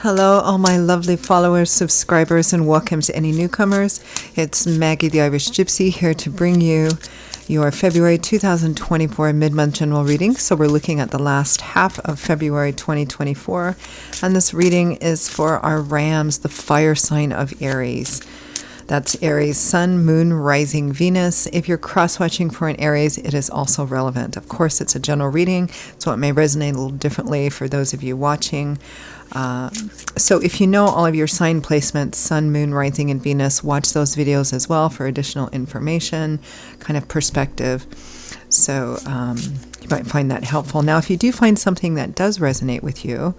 Hello, all my lovely followers, subscribers, and welcome to any newcomers. It's Maggie the Irish Gypsy here to bring you your February 2024 mid-month general reading. So we're looking at the last half of February 2024, and this reading is for our Rams, the fire sign of Aries. That's Aries, Sun, Moon, Rising, Venus. If you're cross-watching for an Aries, it is also relevant. Of course, it's a general reading, so it may resonate a little differently for those of you watching. So if you know all of your sign placements, Sun, Moon, Rising, and Venus, watch those videos as well for additional information, kind of perspective. So you might find that helpful. Now, if you do find something that does resonate with you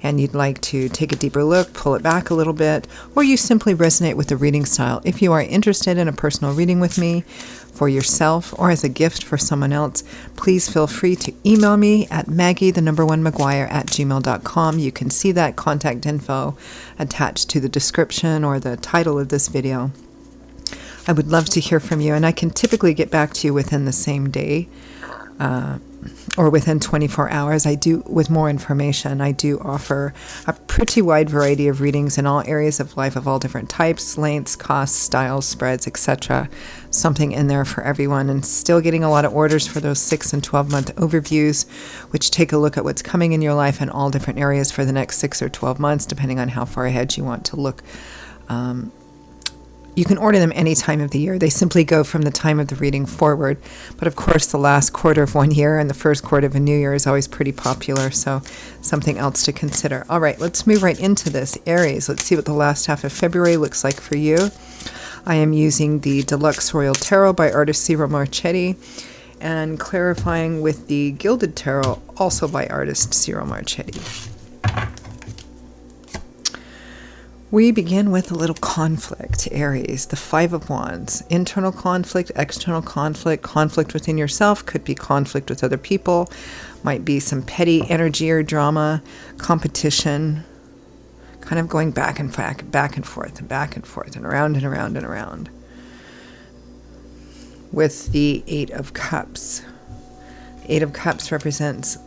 and you'd like to take a deeper look, pull it back a little bit, or you simply resonate with the reading style, if you are interested in a personal reading with me for yourself or as a gift for someone else, please feel free to email me at maggie1maguire@gmail.com. You can see that contact info attached to the description or the title of this video. I would love to hear from you, and I can typically get back to you within the same day or within 24 hours. I do, with more information, I do offer a pretty wide variety of readings in all areas of life of all different types, lengths, costs, styles, spreads, etc. Something in there for everyone, and still getting a lot of orders for those 6 and 12-month overviews, which take a look at what's coming in your life in all different areas for the next 6 or 12 months, depending on how far ahead you want to look. You can order them any time of the year. They simply go from the time of the reading forward. But of course, the last quarter of one year and the first quarter of a new year is always pretty popular, so something else to consider. All right, let's move right into this. Aries, let's see what the last half of February looks like for you. I am using the Deluxe Royal Tarot by artist Ciro Marchetti and clarifying with the Gilded Tarot, also by artist Ciro Marchetti. We begin with a little conflict, Aries, the Five of Wands. Internal conflict, external conflict, conflict within yourself, could be conflict with other people, might be some petty energy or drama, competition, kind of going back and forth and back and forth and around and around and around. With the Eight of Cups. Eight of Cups represents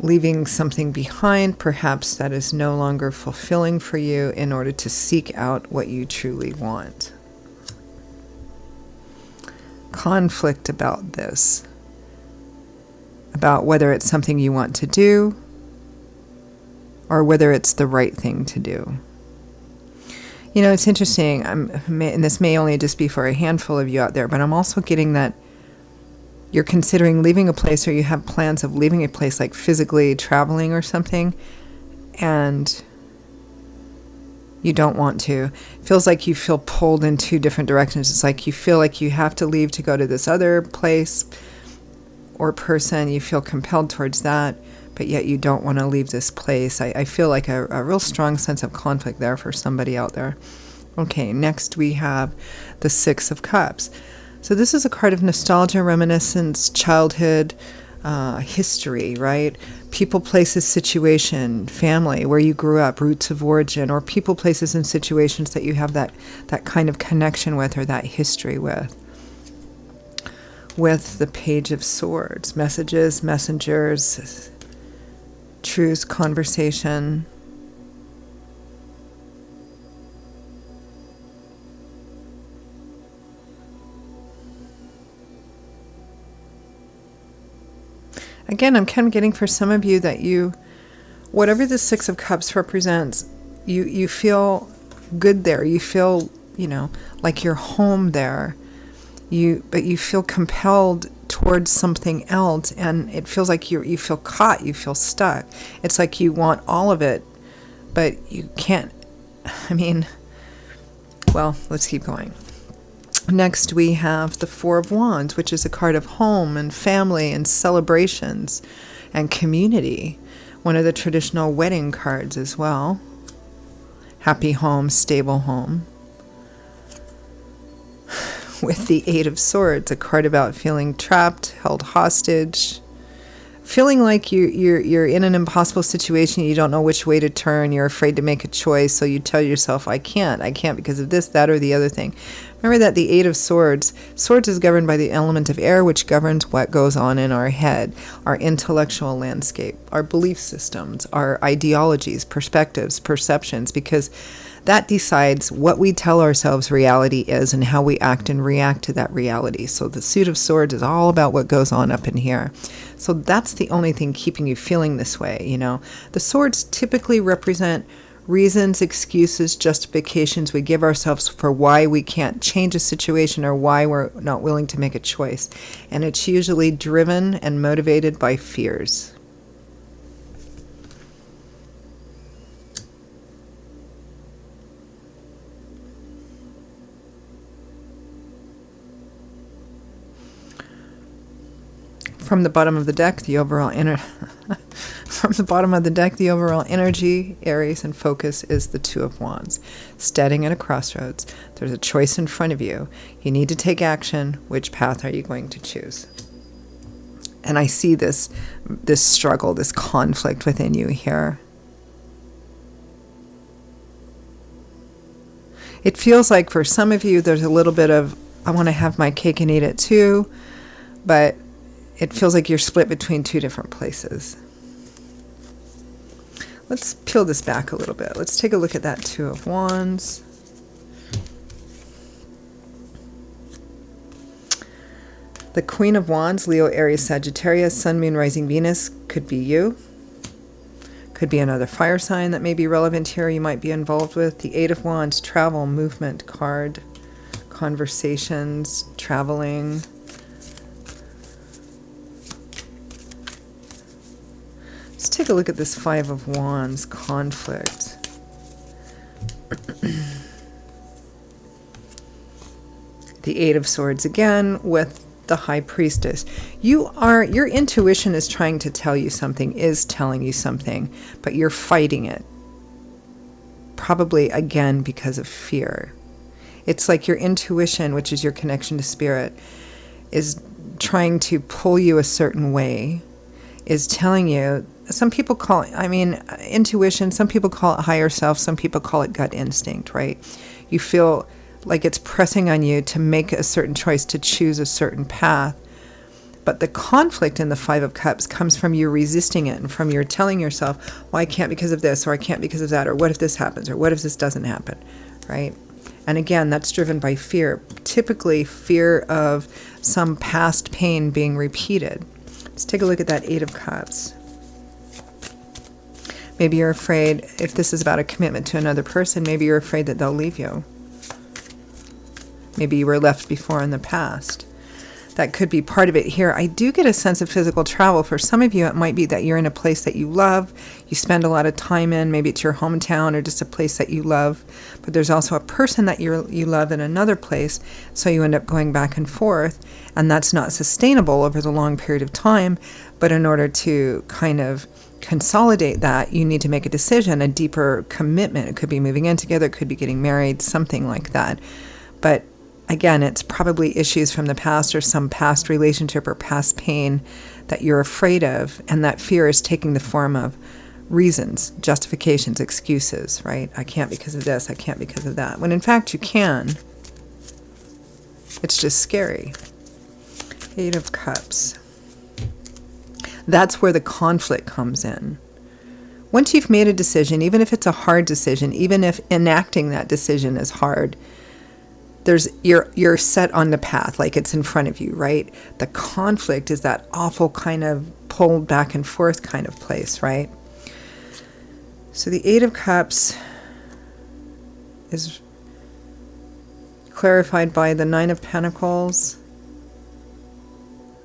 leaving something behind, perhaps that is no longer fulfilling for you, in order to seek out what you truly want. Conflict about this, about whether it's something you want to do or whether it's the right thing to do. You know, it's interesting, and this may only just be for a handful of you out there, but I'm also getting that you're considering leaving a place, or you have plans of leaving a place, like physically traveling or something, and you don't want to. It feels like you feel pulled in two different directions. It's like you feel like you have to leave to go to this other place or person. You feel compelled towards that, but yet you don't want to leave this place. I feel like a real strong sense of conflict there for somebody out there. Okay, next we have the Six of Cups. So this is a card of nostalgia, reminiscence, childhood, history, right? People, places, situation, family, where you grew up, roots of origin, or people, places, and situations that you have that kind of connection with, or that history with. With the Page of Swords, messages, messengers, truths, conversation. Again, I'm kind of getting for some of you that whatever the Six of Cups represents, you feel good there. You feel, like you're home there. But you feel compelled towards something else, and it feels like you feel caught, you feel stuck. It's like you want all of it, but you can't. Let's keep going. Next, we have the Four of Wands, which is a card of home and family and celebrations and community. One of the traditional wedding cards as well. Happy home, stable home. With the Eight of Swords, a card about feeling trapped, held hostage, feeling like you're in an impossible situation. You don't know which way to turn. You're afraid to make a choice, so you tell yourself, I can't because of this, that, or the other thing. Remember that the Eight of Swords, Swords is governed by the element of air, which governs what goes on in our head, our intellectual landscape, our belief systems, our ideologies, perspectives, perceptions, because that decides what we tell ourselves reality is and how we act and react to that reality. So the Suit of Swords is all about what goes on up in here. So that's the only thing keeping you feeling this way, you know. The swords typically represent reasons, excuses, justifications we give ourselves for why we can't change a situation or why we're not willing to make a choice. And it's usually driven and motivated by fears. From the bottom of the deck, the overall from the bottom of the deck, the overall energy, Aries, and focus is the Two of Wands. Standing at a crossroads. There's a choice in front of you. You need to take action. Which path are you going to choose? And I see this struggle, this conflict within you here. It feels like for some of you, there's a little bit of, I want to have my cake and eat it too, but it feels like you're split between two different places. Let's peel this back a little bit. Let's take a look at that Two of Wands. The Queen of Wands, Leo, Aries, Sagittarius, Sun, Moon, Rising, Venus, could be you. Could be another fire sign that may be relevant here you might be involved with. The Eight of Wands, travel, movement card, conversations, traveling. Let's take a look at this Five of Wands, conflict. The Eight of Swords again with the High Priestess. Your intuition is trying to tell you something, is telling you something, but you're fighting it. Probably again because of fear. It's like your intuition, which is your connection to spirit, is trying to pull you a certain way, is telling you. Some people call it, intuition, some people call it higher self, some people call it gut instinct, right? You feel like it's pressing on you to make a certain choice, to choose a certain path. But the conflict in the Five of Cups comes from you resisting it and from your telling yourself, well, I can't because of this, or I can't because of that, or what if this happens, or what if this doesn't happen, right? And again, that's driven by fear, typically fear of some past pain being repeated. Let's take a look at that Eight of Cups. Maybe you're afraid, if this is about a commitment to another person, maybe you're afraid that they'll leave you. Maybe you were left before in the past. That could be part of it here. I do get a sense of physical travel. For some of you, it might be that you're in a place that you love, you spend a lot of time in, maybe it's your hometown or just a place that you love, but there's also a person that you love in another place, so you end up going back and forth, and that's not sustainable over the long period of time, but in order to kind of consolidate that, you need to make a decision, a deeper commitment. It could be moving in together, it could be getting married, something like that. But again, it's probably issues from the past or some past relationship or past pain that you're afraid of, and that fear is taking the form of reasons, justifications, excuses, right? I can't because of this, I can't because of that. When in fact you can. It's just scary. Eight of Cups. That's where the conflict comes in. Once you've made a decision, even if it's a hard decision, even if enacting that decision is hard, you're set on the path, like it's in front of you, right? The conflict is that awful kind of pulled back and forth kind of place, right? So the Eight of Cups is clarified by the Nine of Pentacles,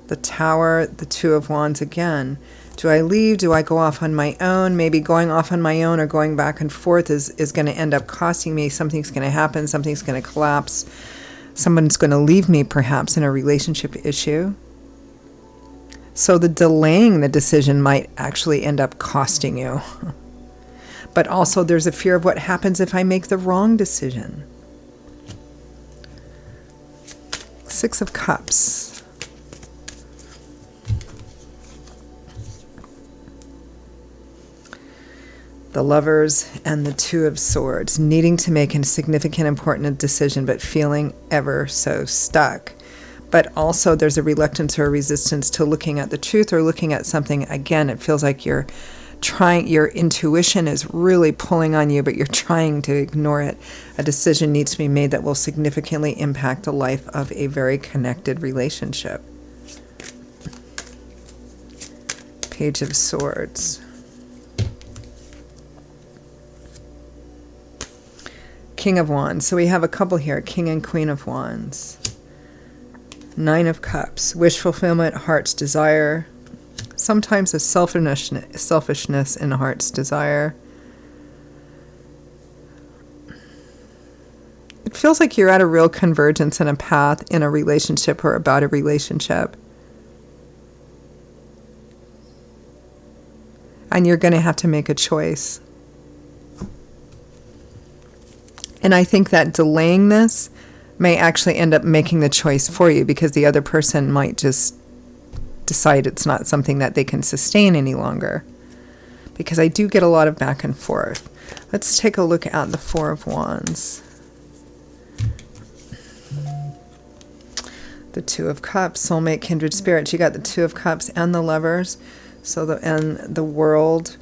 the Tower, the Two of Wands again. Do I leave? Do I go off on my own? Maybe going off on my own or going back and forth is going to end up costing me. Something's going to happen. Something's going to collapse. Someone's going to leave me, perhaps, in a relationship issue. So the delaying the decision might actually end up costing you. But also there's a fear of what happens if I make the wrong decision. Six of Cups. the Lovers, and the Two of Swords. Needing to make a significant, important decision, but feeling ever so stuck. But also there's a reluctance or a resistance to looking at the truth or looking at something. Again, it feels like your intuition is really pulling on you, but you're trying to ignore it. A decision needs to be made that will significantly impact the life of a very connected relationship. Page of Swords. King of Wands. So we have a couple here, King and Queen of Wands. Nine of Cups. Wish fulfillment, heart's desire. Sometimes a selfishness in heart's desire. It feels like you're at a real convergence in a path in a relationship or about a relationship. And you're going to have to make a choice. And I think that delaying this may actually end up making the choice for you, because the other person might just decide it's not something that they can sustain any longer. Because I do get a lot of back and forth. Let's take a look at the Four of Wands. The Two of Cups, soulmate, kindred spirits. You got the Two of Cups and the Lovers. So the World.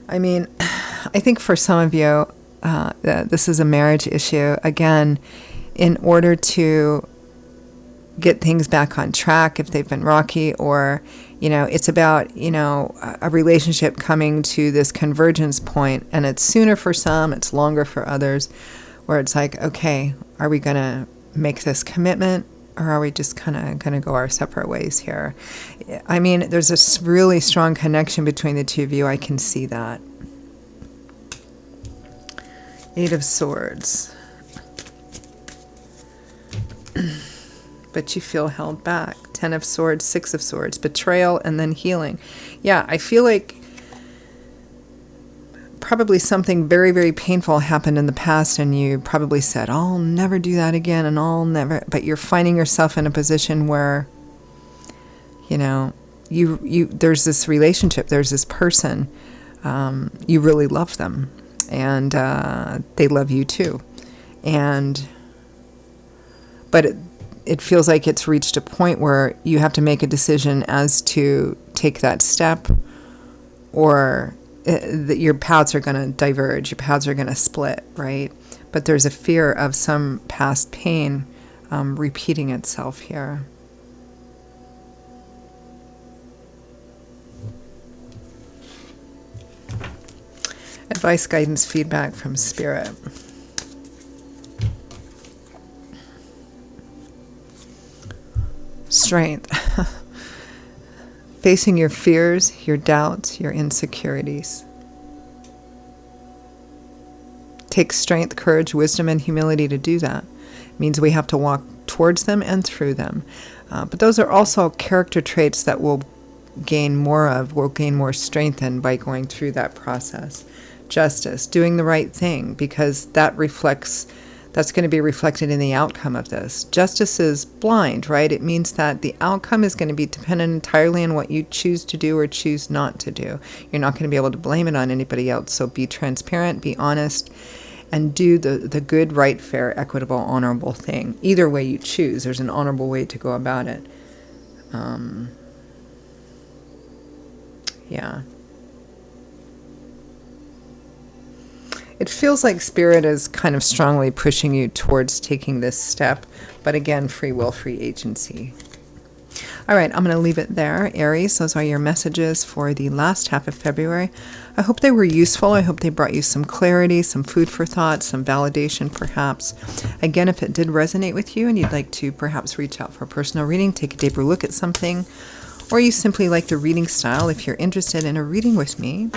I mean, I think for some of you, this is a marriage issue. Again, in order to get things back on track, if they've been rocky, or, it's about, a relationship coming to this convergence point, and it's sooner for some, it's longer for others, where it's like, okay, are we going to make this commitment, or are we just kind of going to go our separate ways here? I mean, there's a really strong connection between the two of you. I can see that. Eight of Swords. But you feel held back. Ten of Swords, Six of Swords, betrayal, and then healing. Yeah, I feel like probably something very, very painful happened in the past, and you probably said, I'll never do that again, and I'll never, but you're finding yourself in a position where, there's this relationship, there's this person, you really love them, and they love you too. But it feels like it's reached a point where you have to make a decision as to take that step, or that your paths are going to diverge, your paths are going to split, right? But there's a fear of some past pain repeating itself here. Advice, guidance, feedback from Spirit. Strength. Facing your fears, your doubts, your insecurities. Takes strength, courage, wisdom, and humility to do that. It means we have to walk towards them and through them. But those are also character traits that we'll gain more strength in by going through that process. Justice, doing the right thing, because that's going to be reflected in the outcome of this. Justice is blind, right? It means that the outcome is going to be dependent entirely on what you choose to do or choose not to do. You're not going to be able to blame it on anybody else. So be transparent, be honest, and do the good, right, fair, equitable, honorable thing. Either way you choose, there's an honorable way to go about it. Yeah. It feels like Spirit is kind of strongly pushing you towards taking this step. But again, free will, free agency. All right, I'm going to leave it there. Aries, those are your messages for the last half of February. I hope they were useful. I hope they brought you some clarity, some food for thought, some validation perhaps. Again, if it did resonate with you and you'd like to perhaps reach out for a personal reading, take a deeper look at something, or you simply like the reading style, if you're interested in a reading with me,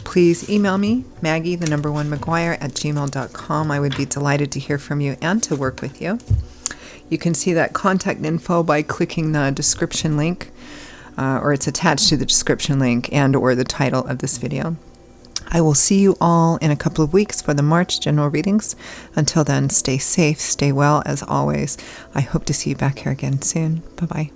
please email me, Maggie1McGuire@gmail.com. I would be delighted to hear from you and to work with you. You can see that contact info by clicking the description link, or it's attached to the description link and or the title of this video. I will see you all in a couple of weeks for the March general readings. Until then, stay safe, stay well as always. I hope to see you back here again soon. Bye-bye.